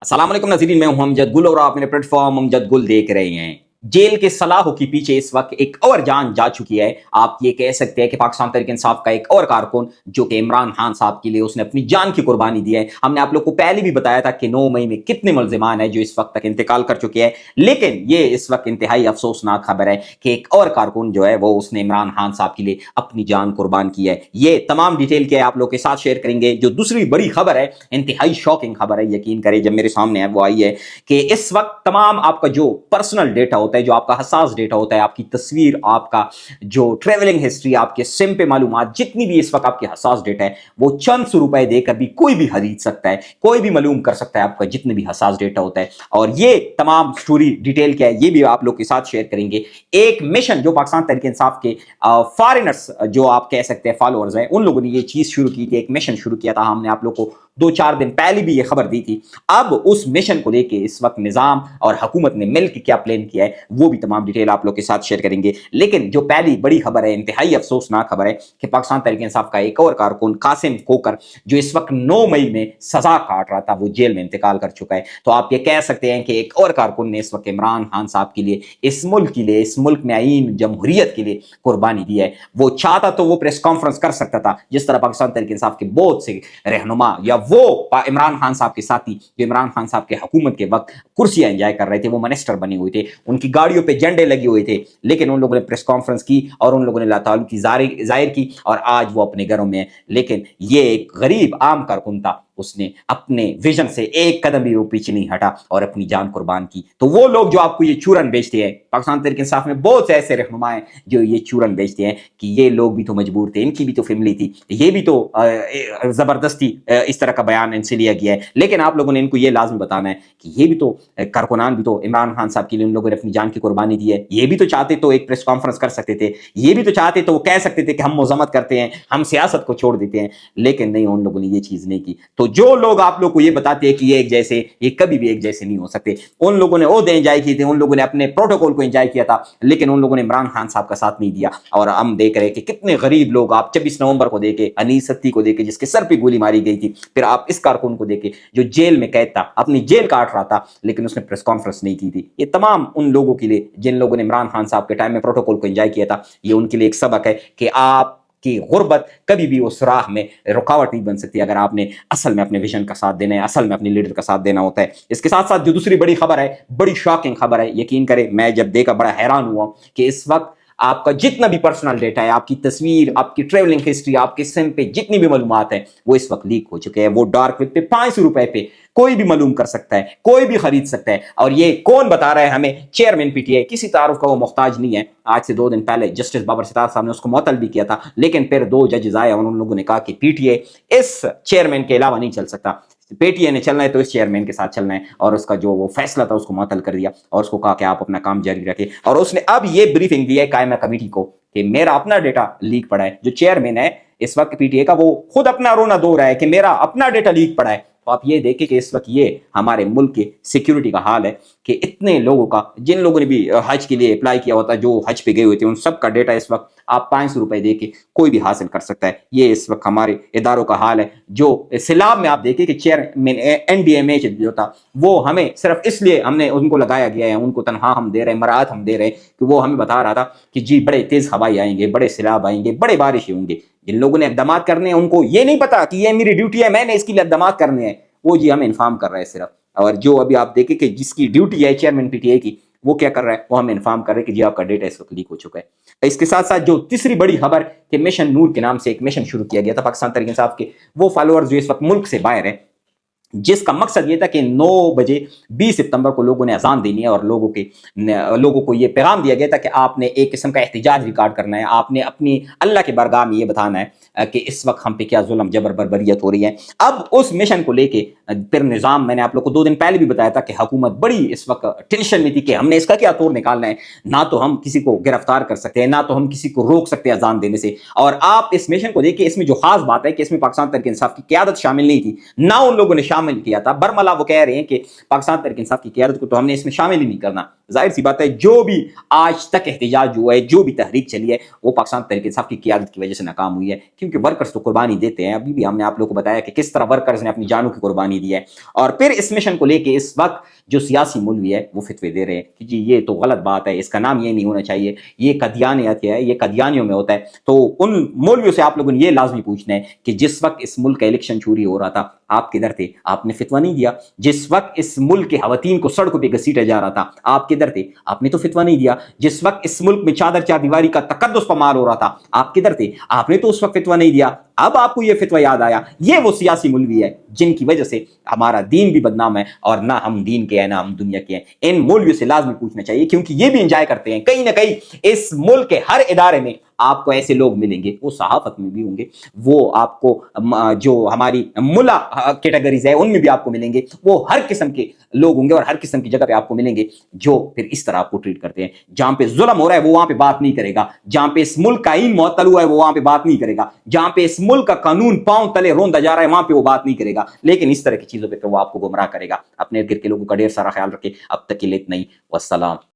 अस्सलाम वालेकुम नाज़रीन, मैं हूं अमजद गुल और आप मेरे प्लेटफॉर्म अमजद गुल देख रहे हैं। जेल के सलाखों के पीछे इस वक्त एक और जान जा चुकी है। आप ये कह सकते हैं कि पाकिस्तान तहरीक इंसाफ का एक और कारकुन जो कि इमरान खान साहब के लिए उसने अपनी जान की कुर्बानी दी है। हमने आप लोग को पहले भी बताया था कि 9 मई में कितने मुल्जिमान हैं जो इस वक्त तक इंतकाल कर चुके हैं, लेकिन ये इस वक्त इंतहाई अफसोसनाक खबर है कि एक और कारकुन जो है वो उसने इमरान खान साहब के लिए अपनी जान कुर्बान की है। ये तमाम डिटेल के आप लोग के साथ शेयर करेंगे। जो दूसरी बड़ी खबर है, इंतहाई शॉकिंग खबर है, यकीन करें जब मेरे सामने है वो आई है कि इस वक्त तमाम आपका जो पर्सनल डेटा होता है, जो आपका हसास डेटा होता है, आपकी तस्वीर, आपका जो ट्रेवलिंग हिस्ट्री, आपके सिम पे मालूमात, जितनी भी इस वक्त आपकी हसास डेटा है, वो चंद सौ रुपए देकर भी कोई भी खरीद सकता है, कोई भी मालूम कर सकता है आपका जितने भी हसास डेटा होता है। और ये तमाम स्टोरी डिटेल क्या है ये भी आप लोग के साथ शेयर करेंगे। एक मिशन जो पाकिस्तान तहरीक इंसाफ के फॉरेनर्स जो आप कह सकते हैं फॉलोअर्स हैं, उन लोगों ने ये चीज शुरू की थी, एक मिशन शुरू किया था। हमने आप लोग को 2-4 दिन पहले भी ये खबर दी थी। अब उस मिशन को लेके इस वक्त निजाम और हुकूमत ने मिलकर क्या प्लान किया है वो भी तमाम डिटेल आप लोग के साथ शेयर करेंगे। लेकिन जो पहली बड़ी खबर है, इंतहाई अफसोसनाक खबर है कि पाकिस्तान तहरीक इंसाफ का एक और कारकुन कासिम कोकर जो इस वक्त 9 मई में सजा काट रहा था, वो जेल में इंतकाल कर चुका है। तो आप ये कह सकते हैं कि एक और कारकुन ने इस वक्त इमरान खान साहब के लिए, इस मुल्क के लिए, इस मुल्क में आईन जमहूरियत के लिए कुर्बानी दी है। वो चाहता तो वो प्रेस कॉन्फ्रेंस कर सकता था, जिस तरह पाकिस्तान तहरीक इंसाफ के बहुत से रहनुमा या वो इमरान खान साहब के साथी जो इमरान खान साहब के हुकूमत के वक्त कुर्सियां एंजॉय कर रहे थे, वो मिनिस्टर बने हुए थे, उनकी गाड़ियों पे झंडे लगे हुए थे, लेकिन उन लोगों ने प्रेस कॉन्फ्रेंस की और उन लोगों ने लाताल्लुकी जाहिर की और आज वो अपने घरों में है। लेकिन ये एक गरीब आम कारकुन था, उसने अपने विजन से एक कदम भी वो पीछे नहीं हटा और अपनी जान कुर्बान की। तो वो लोग जो आपको ये चूरन बेचते हैं, पाकिस्तान तहरीक इंसाफ में बहुत से ऐसे रहनुमा हैं जो ये चूरन बेचते हैं कि ये लोग भी तो मजबूर थे, इनकी भी तो फैमिली थी, ये भी तो जबरदस्ती इस तरह का बयान इनसे लिया गया है। लेकिन आप लोगों ने इनको ये लाजमी बताना है कि ये भी तो कारकुनान भी तो इमरान खान साहब के लिए उन लोगों ने अपनी जान की कुर्बानी दी है। ये भी तो चाहते तो एक प्रेस कॉन्फ्रेंस कर सकते थे, ये भी तो चाहते तो वो कह सकते थे कि हम मजम्मत करते हैं, हम सियासत को छोड़ देते हैं, लेकिन नहीं, उन लोगों ने ये चीज नहीं की। तो जो लोग आप लोग को ये बताते हैं कि ये एक जैसे, ये कभी भी एक जैसे नहीं हो सकते। उन लोगों ने ओहदे एंजॉय किए थे, उन लोगों ने अपने प्रोटोकॉल को एंजॉय किया था, लेकिन उन लोगों ने इमरान खान साहब का साथ नहीं दिया। और हम देख रहे हैं कि कितने गरीब लोग, आप 24 नवंबर को देखे, अनीस सत्ती को देखे जिसके सर पे गोली मारी गई थी, फिर आप इस कारकुन को देखे जो जेल में कैद था, अपनी जेल काट रहा था, लेकिन उसने प्रेस कॉन्फ्रेंस नहीं की थी। ये तमाम उन लोगों के लिए जिन लोगों ने इमरान खान साहब के टाइम में प्रोटोकॉल को एंजॉय किया था, ये उनके लिए एक सबक है कि आप कि गुर्बत कभी भी उस राह में रुकावट नहीं बन सकती अगर आपने असल में अपने विजन का साथ देना है, असल में अपने लीडर का साथ देना होता है। इसके साथ साथ जो दूसरी बड़ी खबर है, बड़ी शॉकिंग खबर है, यकीन करें मैं जब देखा बड़ा हैरान हुआ कि इस वक्त आपका जितना भी पर्सनल डेटा है, आपकी तस्वीर, आपकी ट्रेवलिंग हिस्ट्री, आपके सिम पे जितनी भी मालूमात है, वो इस वक्त लीक हो चुके हैं। वो डार्क वेब पे 500 रुपए पे कोई भी मालूम कर सकता है, कोई भी खरीद सकता है। और ये कौन बता रहा है हमें? चेयरमैन पीटीआई, किसी तारुफ का वो मोहताज नहीं है। आज से 2 दिन पहले जस्टिस बाबर सितार साहब ने उसको मुअत्तल भी किया था, लेकिन फिर 2 जजेस आए और उन लोगों ने कहा कि पीटीआई इस चेयरमैन के अलावा नहीं चल सकता, पीटीआई ने चलना है तो इस चेयरमैन के साथ चलना है। और उसका जो वो फैसला था उसको मुअत्तल कर दिया और उसको कहा कि आप अपना काम जारी रखें। और उसने अब ये ब्रीफिंग दी है कायमा कमेटी को कि मेरा अपना डेटा लीक पड़ा है। जो चेयरमैन है इस वक्त पीटीआई का, वो खुद अपना रोना धो रहा है कि मेरा अपना डेटा लीक पड़ा है। तो आप ये देखें कि इस वक्त ये हमारे मुल्क के सिक्योरिटी का हाल है कि इतने लोगों का, जिन लोगों ने भी हज के लिए अप्लाई किया होता है, जो हज पे गए हुए थे, उन सब का डेटा इस वक्त आप 500 रुपए दे के कोई भी हासिल कर सकता है। ये इस वक्त हमारे इदारों का हाल है। जो सिलाब में आप देखें कि चेयरमैन एनडीएमए जो था, वो हमें सिर्फ इसलिए हमने उनको लगाया गया है, उनको तनख्वाह हम दे रहे हैं, मराहत हम दे रहे हैं कि वो हमें बता रहा था कि जी बड़े तेज हवाई आएंगे, बड़े सिलाब आएंगे, बड़े बारिश होंगे। जिन लोगों ने इक़दाम करने हैं उनको ये नहीं पता कि ये मेरी ड्यूटी है, मैंने इसके लिए इक़दाम करने हैं, वो जी हमें इन्फॉर्म कर रहा है सिर्फ। और जो अभी आप देखें कि जिसकी ड्यूटी है चेयरमैन पीटीआई की, वो क्या कर रहा है? वो हमें इन्फॉर्म कर रहे हैं कि जी आपका डेटा इस वक्त लीक हो चुका है। इसके साथ साथ जो तीसरी बड़ी खबर कि मिशन नूर के नाम से एक मिशन शुरू किया गया था पाकिस्तान तहरीक इंसाफ के वो फॉलोअर्स जो इस वक्त मुल्क से बाहर है, जिसका मकसद ये था कि 9 बजे 20 सितंबर को लोगों ने अजान देनी है और लोगों को ये पैगाम दिया गया था कि आपने एक किस्म का एहतिजाज रिकॉर्ड करना है, आपने अपनी अल्लाह के बारगाह में ये बताना है कि इस वक्त हम पे क्या जुल्म जबर बर्बरियत हो रही है। अब उस मिशन को लेके फिर निज़ाम, मैंने आप लोग को 2 दिन पहले भी बताया था कि हुकूमत बड़ी इस वक्त टेंशन में थी कि हमने इसका क्या तोड़ निकालना है। ना तो हम किसी को गिरफ्तार कर सकते हैं, ना तो हम किसी को रोक सकते हैं अजान देने से। और आप इस मिशन को देखिए, इसमें जो खास बात है कि इसमें पाकिस्तान तहरीक इंसाफ की क़यादत शामिल नहीं थी, ना उन लोगों ने शामिल किया था। बरमला वो कह रहे हैं कि पाकिस्तान तहरीक इंसाफ की क़यादत को तो हमने इसमें शामिल ही नहीं करना। ظاہر سی بات ہے جو بھی آج تک احتجاج ہوا ہے, جو بھی تحریک چلی ہے, وہ پاکستان تحریک انصاف کی قیادت کی وجہ سے ناکام ہوئی ہے, کیونکہ ورکرز تو قربانی دیتے ہیں. ابھی بھی ہم نے آپ لوگوں کو بتایا کہ کس طرح ورکرز نے اپنی جانوں کی قربانی دی ہے. اور پھر اس مشن کو لے کے اس وقت جو سیاسی مولوی ہے وہ فتوے دے رہے ہیں کہ جی یہ تو غلط بات ہے, اس کا نام یہ نہیں ہونا چاہیے, یہ قادیانیت ہے, یہ قادیانیوں میں ہوتا ہے. تو ان مولویوں سے آپ لوگوں نے یہ لازمی پوچھنا ہے کہ جس وقت اس ملک کا الیکشن چوری ہو رہا تھا آپ کدھر تھے؟ آپ نے فتویٰ نہیں دیا. جس وقت اس ملک کے خواتین کو سڑکوں پہ گھسیٹا جا رہا تھا آپ کدھر تھے؟ آپ نے تو فتویٰ نہیں دیا. جس وقت اس ملک میں چادر چار دیواری کا تقدس پامال ہو رہا تھا آپ کدھر تھے؟ آپ نے تو اس وقت فتویٰ نہیں دیا. اب آپ کو یہ فتویٰ یاد آیا. یہ وہ سیاسی مولوی ہے جن کی وجہ سے ہمارا دین بھی بدنام ہے, اور نہ ہم دین کے ہیں نہ ہم دنیا کے ہیں. ان مولویوں سے لازمی پوچھنا چاہیے, کیونکہ یہ بھی انجوائے کرتے ہیں کہیں نہ کہیں. اس ملک کے ہر ادارے میں آپ کو ایسے لوگ ملیں گے, وہ صحافت میں بھی ہوں گے, وہ آپ کو جو ہماری ملا کیٹیگریز ہے ان میں بھی آپ کو ملیں گے, وہ ہر قسم کے لوگ ہوں گے اور ہر قسم کی جگہ پہ آپ کو ملیں گے جو پھر اس طرح آپ کو ٹریٹ کرتے ہیں. جہاں پہ ظلم ہو رہا ہے وہ وہاں پہ بات نہیں کرے گا, جہاں پہ اس ملک کا آئین معطل ہوا ہے وہ وہاں پہ بات نہیں کرے گا, جہاں پہ اس ملک کا قانون پاؤں تلے روندا جا رہا ہے وہاں پہ وہ بات نہیں کرے گا. لیکن اس طرح کی چیزوں پہ وہ آپ کو گمراہ کرے گا. اپنے ارد گرد کے لوگوں کا ڈھیر سارا خیال رکھے. اب تک کے لیے اتنا ہی, والسلام.